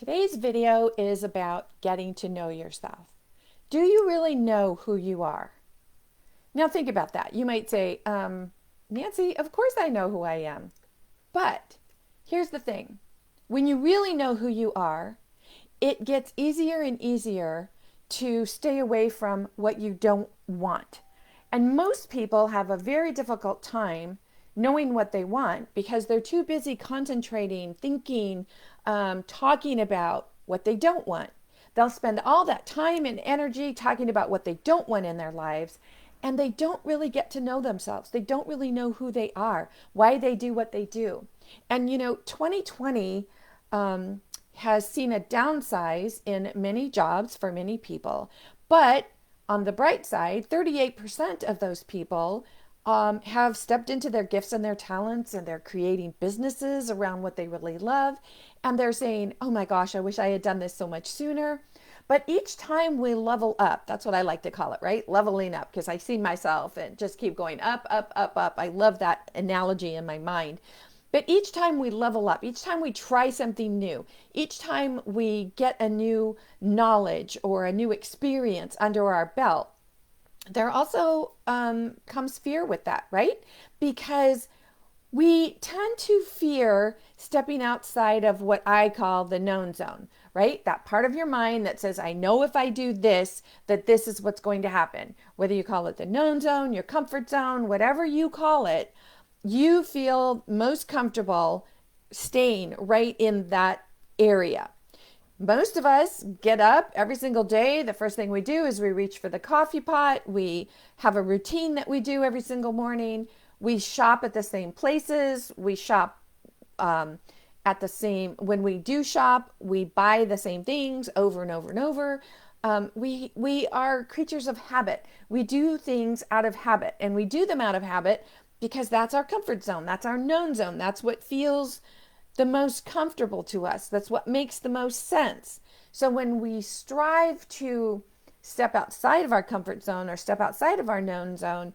Today's video is about getting to know yourself. Do you really know who you are? Now think about that. You might say, Nancy, of course I know who I am. But here's the thing. When you really know who you are, it gets easier and easier to stay away from what you don't want. And most people have a very difficult time knowing what they want because they're too busy concentrating, thinking, talking about what they don't want. They'll spend all that time and energy talking about what they don't want in their lives, and they don't really get to know themselves. They don't really know who they are, why they do what they do. And 2020 has seen a downsize in many jobs for many people, but on the bright side, 38% of those people have stepped into their gifts and their talents, and they're creating businesses around what they really love. And they're saying, oh my gosh, I wish I had done this so much sooner. But each time we level up, that's what I like to call it, right? Leveling up, because I see myself and just keep going up, up, up, up. I love that analogy in my mind. But each time we level up, each time we try something new, each time we get a new knowledge or a new experience under our belt, there also comes fear with that, right? Because we tend to fear stepping outside of what I call the known zone, right? That part of your mind that says, I know if I do this, that this is what's going to happen. Whether you call it the known zone, your comfort zone, whatever you call it, you feel most comfortable staying right in that area. Most of us get up every single day. The first thing we do is we reach for the coffee pot. We have a routine that we do every single morning. We shop at the same places. We shop when we do shop, we buy the same things over and over and over. We are creatures of habit. We do things out of habit, and we do them out of habit because that's our comfort zone. That's our known zone. That's what feels the most comfortable to us. That's what makes the most sense. So when we strive to step outside of our comfort zone or step outside of our known zone,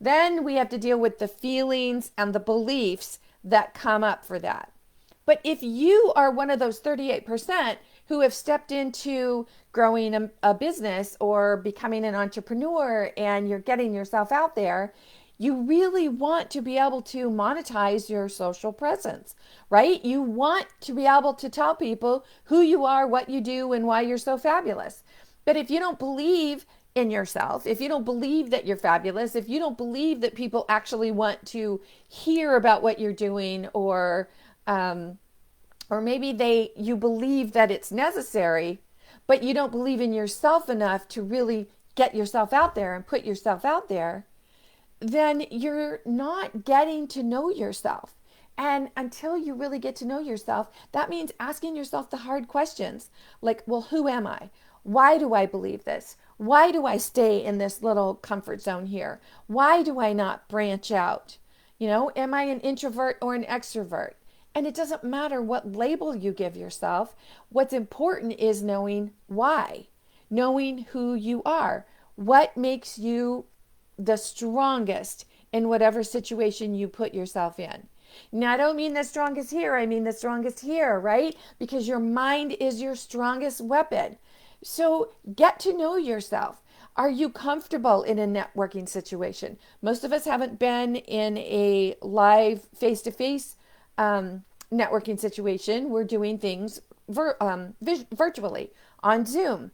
then we have to deal with the feelings and the beliefs that come up for that. But if you are one of those 38% who have stepped into growing a business or becoming an entrepreneur, and you're getting yourself out there, you really want to be able to monetize your social presence, right? You want to be able to tell people who you are, what you do, and why you're so fabulous. But if you don't believe in yourself, if you don't believe that you're fabulous, if you don't believe that people actually want to hear about what you're doing, or maybe you believe that it's necessary, but you don't believe in yourself enough to really get yourself out there and put yourself out there, then you're not getting to know yourself. And until you really get to know yourself, that means asking yourself the hard questions like, well, who am I? Why do I believe this? Why do I stay in this little comfort zone here? Why do I not branch out? Am I an introvert or an extrovert? And it doesn't matter what label you give yourself. What's important is knowing why, knowing who you are, what makes you the strongest in whatever situation you put yourself in. Now, I don't mean the strongest here. I mean the strongest here, right? Because your mind is your strongest weapon. So get to know yourself. Are you comfortable in a networking situation? Most of us haven't been in a live face-to-face networking situation. We're doing things virtually on Zoom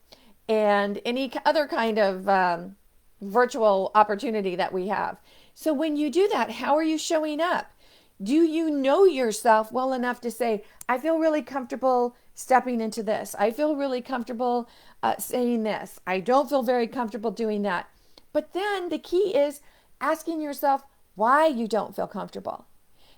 and any other kind of virtual opportunity that we have. So when you do that, how are you showing up? Do you know yourself well enough to say, I feel really comfortable stepping into this. I feel really comfortable saying this. I don't feel very comfortable doing that. But then the key is asking yourself why you don't feel comfortable.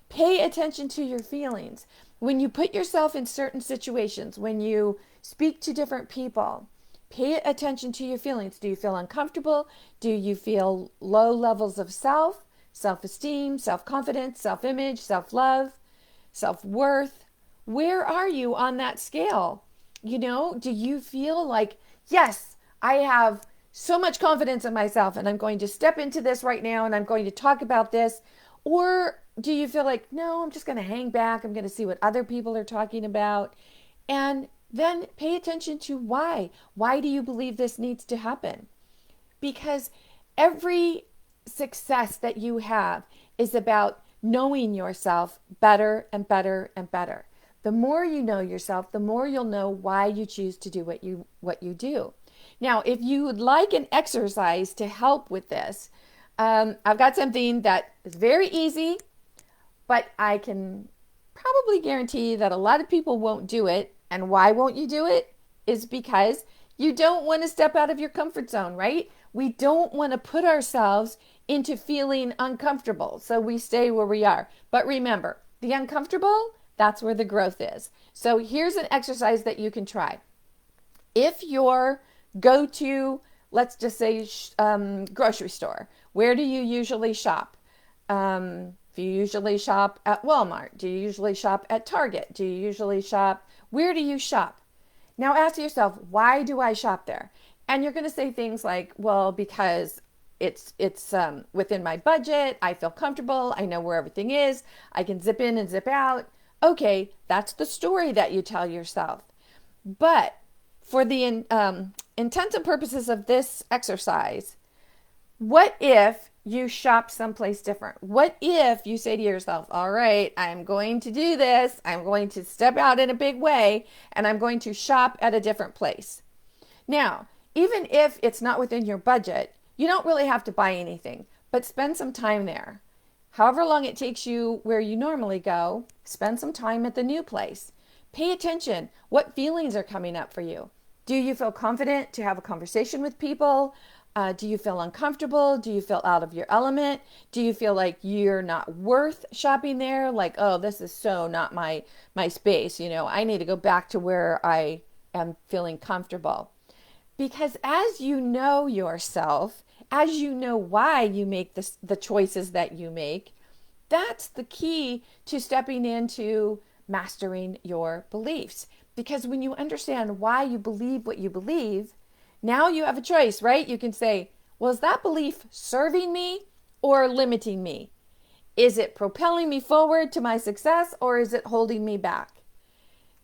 Pay attention to your feelings. When you put yourself in certain situations, when you speak to different people, pay attention to your feelings. Do you feel uncomfortable? Do you feel low levels of self-esteem, self-confidence, self-image, self-love, self-worth? Where are you on that scale? Do you feel like, yes, I have so much confidence in myself and I'm going to step into this right now and I'm going to talk about this? Or do you feel like, no, I'm just going to hang back. I'm going to see what other people are talking about. And then pay attention to why. Why do you believe this needs to happen? Because every success that you have is about knowing yourself better and better and better. The more you know yourself, the more you'll know why you choose to do what you do. Now, if you would like an exercise to help with this, I've got something that is very easy, but I can probably guarantee that a lot of people won't do it. And why won't you do it? Is because you don't want to step out of your comfort zone, right? We don't want to put ourselves into feeling uncomfortable. So we stay where we are. But remember, the uncomfortable, that's where the growth is. So here's an exercise that you can try. If your go-to, let's just say grocery store, where do you usually shop? If you usually shop at Walmart, do you usually shop at Target? Do you usually shop, where do you shop? Now ask yourself, why do I shop there? And you're going to say things like, well, because it's within my budget. I feel comfortable. I know where everything is. I can zip in and zip out. Okay, that's the story that you tell yourself. But for the intents and purposes of this exercise, what if you shop someplace different? What if you say to yourself, all right, I'm going to do this. I'm going to step out in a big way, and I'm going to shop at a different place. Now, even if it's not within your budget, you don't really have to buy anything, but spend some time there. However long it takes you where you normally go, spend some time at the new place. Pay attention. What feelings are coming up for you? Do you feel confident to have a conversation with people? Do you feel uncomfortable? Do you feel out of your element? Do you feel like you're not worth shopping there? Like, oh, this is so not my space. I need to go back to where I am feeling comfortable. Because as you know yourself, as you know why you make the choices that you make, that's the key to stepping into mastering your beliefs. Because when you understand why you believe what you believe, now you have a choice, right? You can say, well, is that belief serving me or limiting me? Is it propelling me forward to my success or is it holding me back?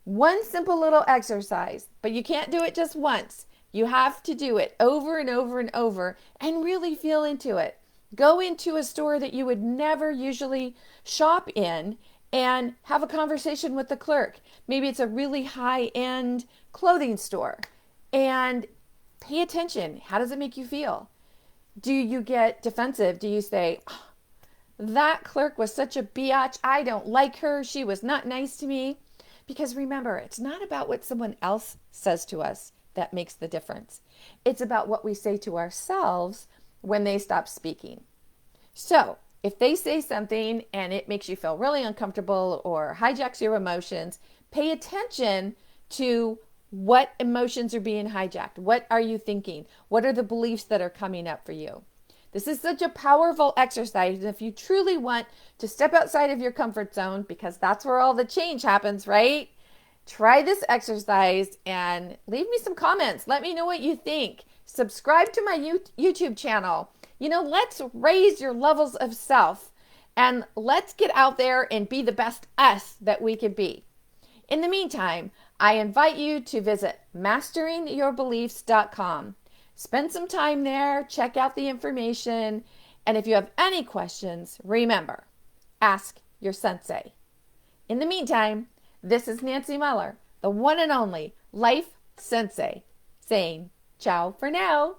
One simple little exercise, but you can't do it just once. You have to do it over and over and over and really feel into it. Go into a store that you would never usually shop in and have a conversation with the clerk. Maybe it's a really high-end clothing store. And pay attention. How does it make you feel? Do you get defensive? Do you say, oh, that clerk was such a biatch. I don't like her. She was not nice to me. Because remember, it's not about what someone else says to us that makes the difference. It's about what we say to ourselves when they stop speaking. So if they say something and it makes you feel really uncomfortable or hijacks your emotions, pay attention to what emotions are being hijacked. What are you thinking? What are the beliefs that are coming up for you? This is such a powerful exercise. And if you truly want to step outside of your comfort zone, because that's where all the change happens, right? Try this exercise and leave me some comments. Let me know what you think. Subscribe to my YouTube channel. Let's raise your levels of self and let's get out there and be the best us that we can be. In the meantime, I invite you to visit masteringyourbeliefs.com. Spend some time there, check out the information, and if you have any questions, remember, ask your sensei. In the meantime, this is Nancy Muller, the one and only Life Sensei, saying ciao for now.